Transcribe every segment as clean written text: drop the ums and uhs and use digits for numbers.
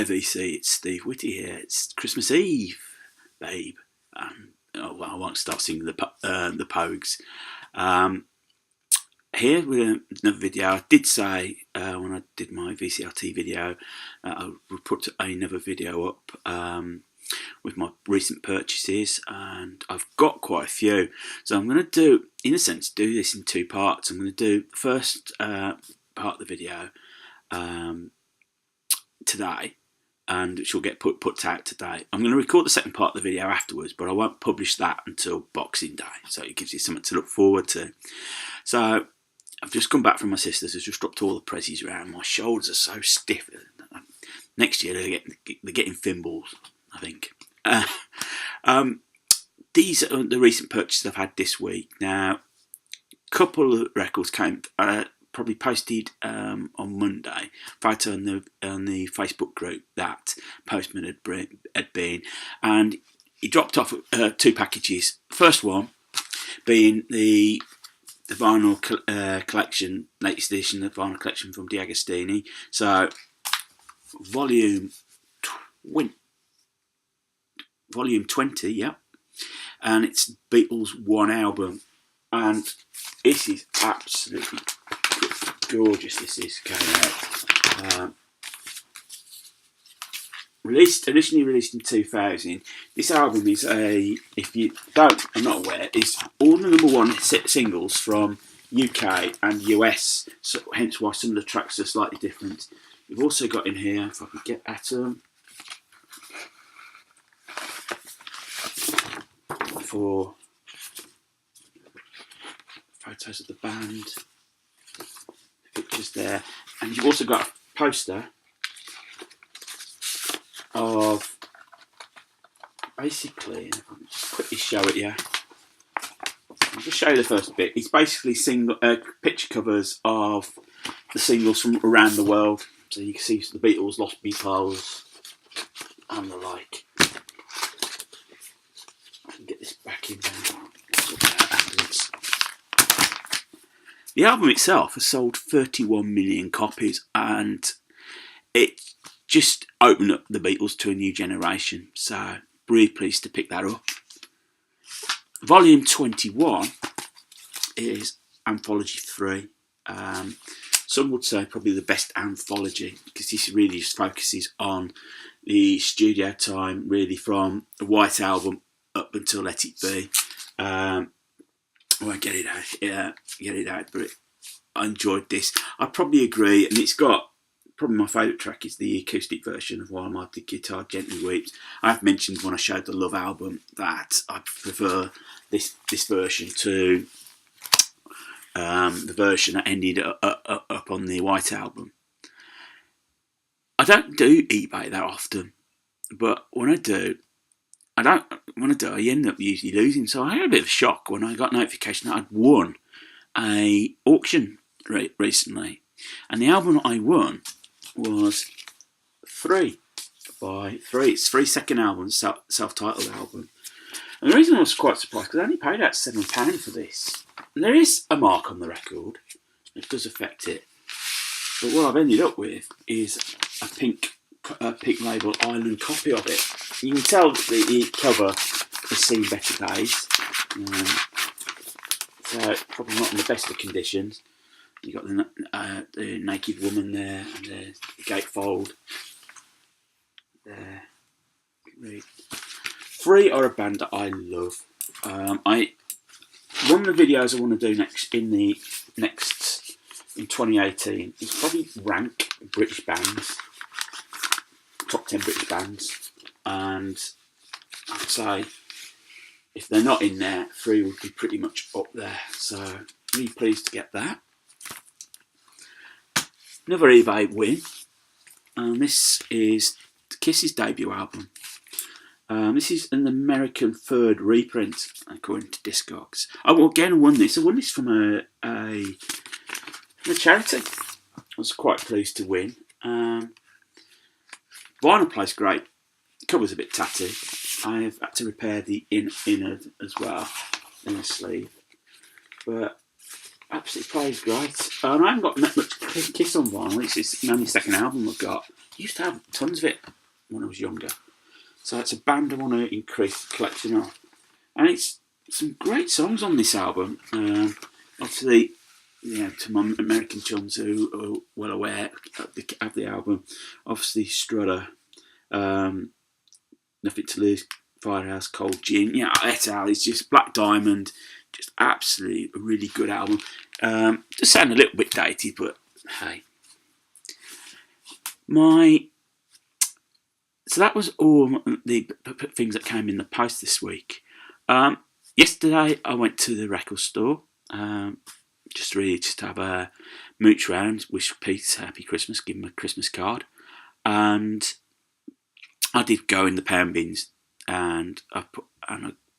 VC, it's Steve Whitty here. It's Christmas Eve, babe. Well, I won't start singing the Pogues. Here with another video. I did say when I did my VCRT video, I would put another video up with my recent purchases, and I've got quite a few. So I'm going to do, in a sense, do this in two parts. I'm going to do the first part of the video today, and which will get put out today. I'm going to record the second part of the video afterwards, but I won't publish that until Boxing Day, so it gives you something to look forward to. So I've just come back from my sister's. I've just dropped all the prezzies around. My shoulders are so stiff. Next year they're getting thimbles, I think. These are the recent purchases I've had this week. Now, a couple of records came, probably posted on Monday. Photo on the Facebook group that Postman had been, and he dropped off two packages. First one being the vinyl collection, latest edition of the vinyl collection from D'Agostini. So volume 20, yeah, and it's Beatles one album, and this is absolutely gorgeous. This is came out. Initially released in 2000. This album is if you don't, I'm not aware, is all the number one singles from UK and US, so hence why some of the tracks are slightly different. You've also got in here, if I could get at them, for photos of the band, pictures there, and you've also got a poster of basically, if I can just quickly show it you. I'll just show you the first bit. It's basically picture covers of the singles from around the world. So you can see the Beatles, Lost Me Pals, and the like. I can get this back in there. The album itself has sold 31 million copies, and it just opened up the Beatles to a new generation. So, really pleased to pick that up. Volume 21 is Anthology 3. Some would say probably the best anthology, because this really just focuses on the studio time, really from the White Album up until Let It Be. I won't get it out, but I enjoyed this. I probably agree, and it's got, probably my favourite track is the acoustic version of While My Guitar Gently Weeps. I've mentioned when I showed the Love album that I prefer this version to the version that ended up on the White Album. I don't do eBay that often, but when I do, I end up usually losing. So I had a bit of a shock when I got notification that I'd won a auction recently, and the album I won was Three by Three. It's Three's second album, self-titled album. And the reason I was quite surprised, because I only paid out £7 for this. And there is a mark on the record, it does affect it. But what I've ended up with is a pink label island copy of it. You can tell that the cover has seen better days. So probably not in the best of conditions. You've got the naked woman there, and the gatefold there. Three are a band that I love. One of the videos I want to do in 2018 is probably rank British bands, top 10 British bands, and I'd say if they're not in there, Three would be pretty much up there. So really pleased to get that. Another eBay win, and this is Kiss's debut album. This is an American third reprint, according to Discogs. I won this. I won this from a charity. I was quite pleased to win. Vinyl plays great. The cover's a bit tatty. I've had to repair the inner as well, inner sleeve. But absolutely plays great. And I haven't got much Kiss on vinyl. It's the only second album I've got. I used to have tons of it when I was younger. So it's a band I want to increase the collection of. And it's some great songs on this album. Obviously, to my American chums who are well aware of the album, obviously Strutter, Nothing to Lose, Firehouse, Cold Gin. Yeah, et al. It's just Black Diamond, just absolutely a really good album. Does sound a little bit dated, but hey. So that was all the things that came in the post this week. Yesterday I went to the record store, just to have a mooch round, wish Pete happy Christmas, give him a Christmas card, and I did go in the pound bins, and I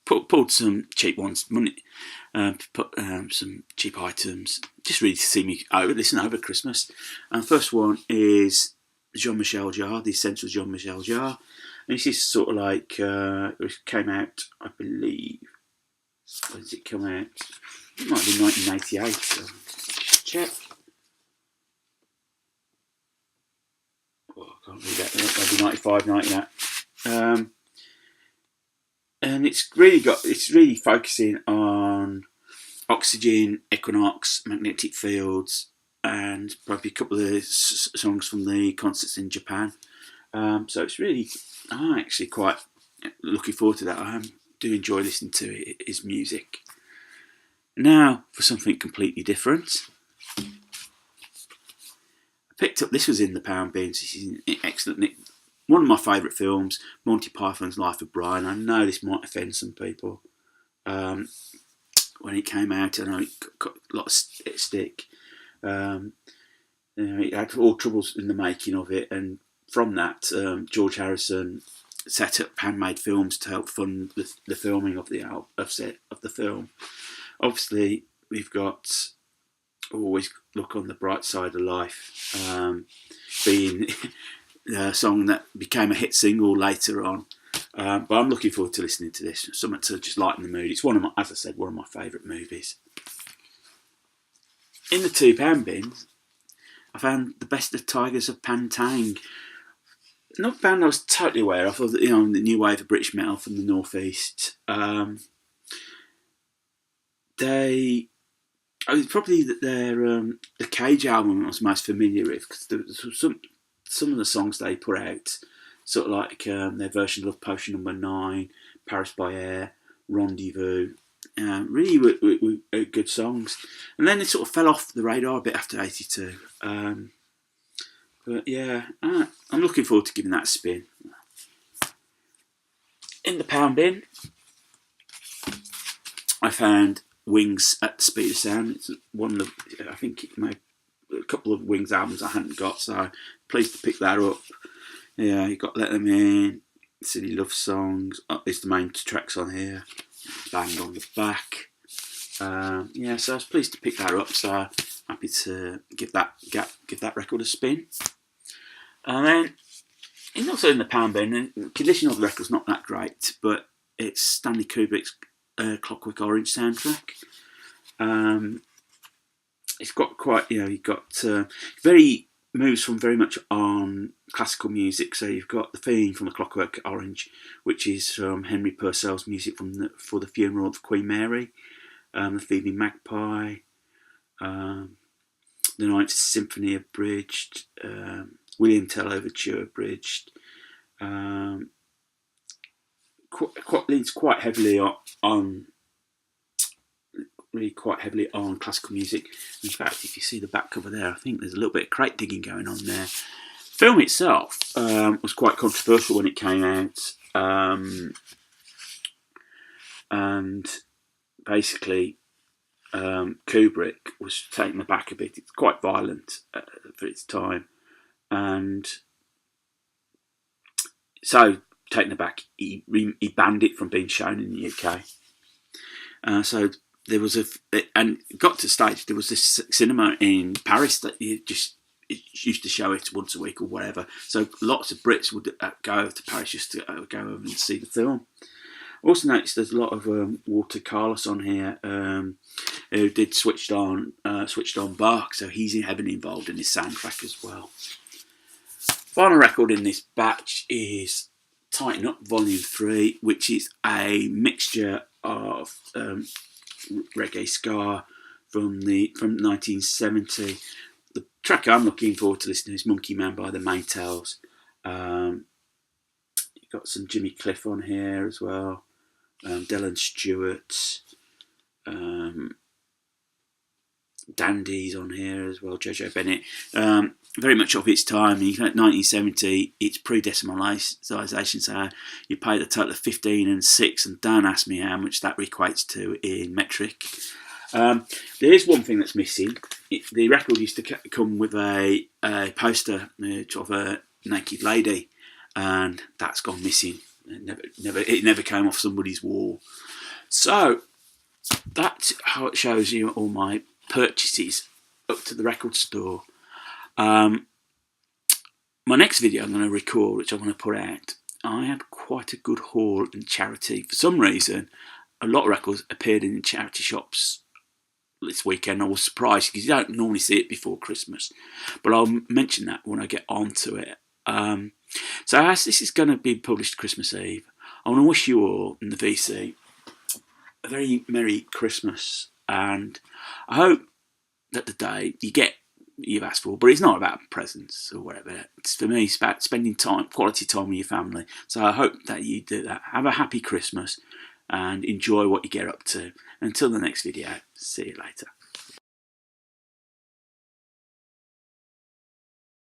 pulled some cheap ones, put some cheap items, just really to see me listen over Christmas. And the first one is Jean-Michel Jarre, the Essential Jean-Michel Jarre. And this is sort of like, it came out, I believe, when did it come out? It might be 1988, so just check. Oh, I can't read that, maybe 95, 98. And it's really focusing on Oxygen, Equinox, Magnetic Fields, and probably a couple of songs from the concerts in Japan. So it's really, I'm actually quite looking forward to that. I do enjoy listening to his music. Now for something completely different. I picked up, this was in the pound bins, this is excellent. One of my favourite films, Monty Python's Life of Brian. I know this might offend some people. When it came out, I know it got a lot of stick. It had all troubles in the making of it, and from that, George Harrison set up Handmade Films to help fund the filming of the film. Obviously, we've got Always Look on the Bright Side of Life, being a song that became a hit single later on. But I'm looking forward to listening to this. Something to just lighten the mood. It's as I said, one of my favourite movies. In the £2 bins, I found The Best of Tigers of Pantang. Not a band I was totally aware of, the new wave of British metal from the northeast. It's probably the Cage album I was most familiar with, because there was some of the songs they put out, sort of like their version of Love Potion Number 9, Paris by Air, Rendezvous. Really were good songs. And then it sort of fell off the radar a bit after 82. But yeah, I'm looking forward to giving that a spin. In the pound bin, I found Wings at the Speed of Sound. It's one of the, I think it made a couple of Wings albums I hadn't got, so pleased to pick that up. Yeah, you got Let Them In, Silly Love Songs. It's the main tracks on here. Band on the back. So I was pleased to pick that up. So happy to give that record a spin. And then it's also in the pound bin. The condition of the record's not that great, but it's Stanley Kubrick's Clockwork Orange soundtrack. It's got quite, you got very moves from very much on classical music. So you've got the theme from A Clockwork Orange, which is from Henry Purcell's music for the funeral of Queen Mary, the Thieving Magpie, the Ninth Symphony abridged, William Tell Overture abridged. Leans quite heavily on classical music. In fact, if you see the back cover there, I think there's a little bit of crate digging going on there. The film itself was quite controversial when it came out, and basically Kubrick was taken aback a bit. It's quite violent for its time, and so taken aback, he banned it from being shown in the UK. So there was and it got to the stage, there was this cinema in Paris that it used to show it once a week or whatever. So lots of Brits would go over to Paris just to go over and see the film. Also noticed there's a lot of Walter Carlos on here. who did Switched On Bach, so he's heavily involved in this soundtrack as well. Final record in this batch is Tighten Up Volume 3, which is a mixture of reggae ska from 1970. The track I'm looking forward to listening to is Monkey Man by the Maytals. You've got some Jimmy Cliff on here as well, Dylan Stewart, Dandy's on here as well, Jojo Bennett. Very much of its time. In 1970, it's pre-decimalisation, so you pay the total of 15 and 6, and don't ask me how much that equates to in metric. There is one thing that's missing. The record used to come with a poster of a naked lady, and that's gone missing. It never came off somebody's wall. So that's how it shows you all my purchases up to the record store. My next video I'm going to record, which I'm going to put out, I had quite a good haul in charity. For some reason, a lot of records appeared in charity shops this weekend. I was surprised because you don't normally see it before Christmas, but I'll mention that when I get onto it. So as this is going to be published Christmas Eve, I want to wish you all in the VC a very Merry Christmas, and I hope that the day you get what you've asked for, but it's not about presents or whatever. It's, for me, it's about spending time, quality time with your family. So I hope that you do that. Have a happy Christmas and enjoy what you get up to. Until the next video, see you later.